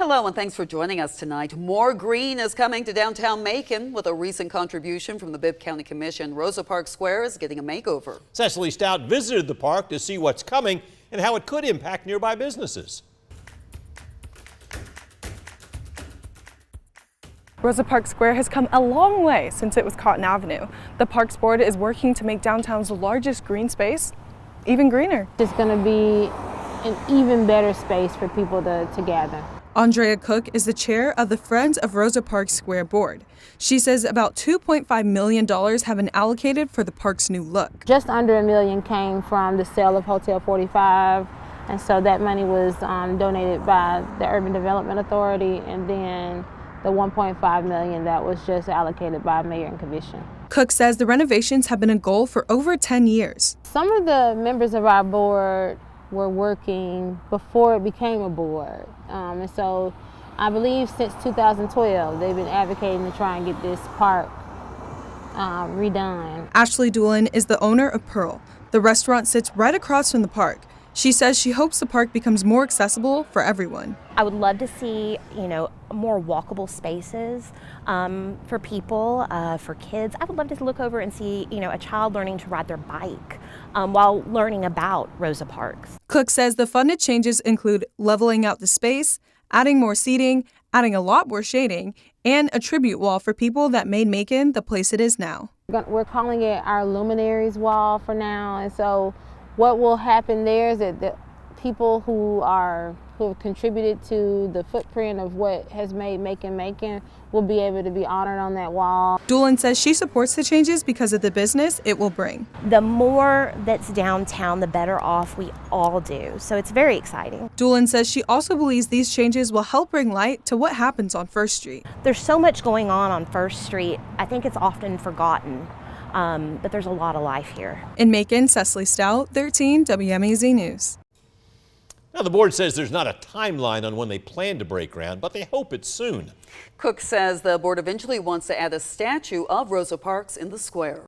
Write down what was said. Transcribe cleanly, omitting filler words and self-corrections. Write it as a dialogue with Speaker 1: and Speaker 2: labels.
Speaker 1: Hello and thanks for joining us tonight. More green is coming to downtown Macon with a recent contribution from the Bibb County Commission. Rosa Park Square is getting a makeover.
Speaker 2: Cecily Stout visited the park to see what's coming and how it could impact nearby businesses.
Speaker 3: Rosa Park Square has come a long way since it was Cotton Avenue. The Parks Board is working to make downtown's largest green space even greener.
Speaker 4: It's going to be an even better space for people to gather.
Speaker 3: Andrea Cooke is the chair of the Friends of Rosa Park Square board. She says about $2.5 million have been allocated for the park's new look.
Speaker 4: Just under $1 million came from the sale of Hotel 45, and so that money was donated by the Urban Development Authority, and then the $1.5 million that was just allocated by Mayor and Commission.
Speaker 3: Cooke says the renovations have been a goal for over 10 years.
Speaker 4: Some of the members of our board were working before it became a board. And so I believe since 2012, they've been advocating to try and get this park redone.
Speaker 3: Ashley Doolin is the owner of Pearl. The restaurant sits right across from the park. She says she hopes the park becomes more accessible for everyone.
Speaker 5: I would love to see, more walkable spaces for people, for kids. I would love to look over and see, a child learning to ride their bike while learning about Rosa Parks.
Speaker 3: Cooke says the funded changes include leveling out the space, adding more seating, adding a lot more shading, and a tribute wall for people that made Macon the place it is now.
Speaker 4: We're calling it our Luminaries Wall for now, and so what will happen there is that the people who have contributed to the footprint of what has made Macon will be able to be honored on that wall.
Speaker 3: Doolin says she supports the changes because of the business it will bring.
Speaker 5: The more that's downtown, the better off we all do. So it's very exciting.
Speaker 3: Doolin says she also believes these changes will help bring light to what happens on First Street.
Speaker 5: There's so much going on First Street. I think it's often forgotten. But there's a lot of life here.
Speaker 3: In Macon, Cecily Stout, 13 WMAZ News.
Speaker 2: Now, the board says there's not a timeline on when they plan to break ground, but they hope it's soon.
Speaker 1: Cooke says the board eventually wants to add a statue of Rosa Parks in the square.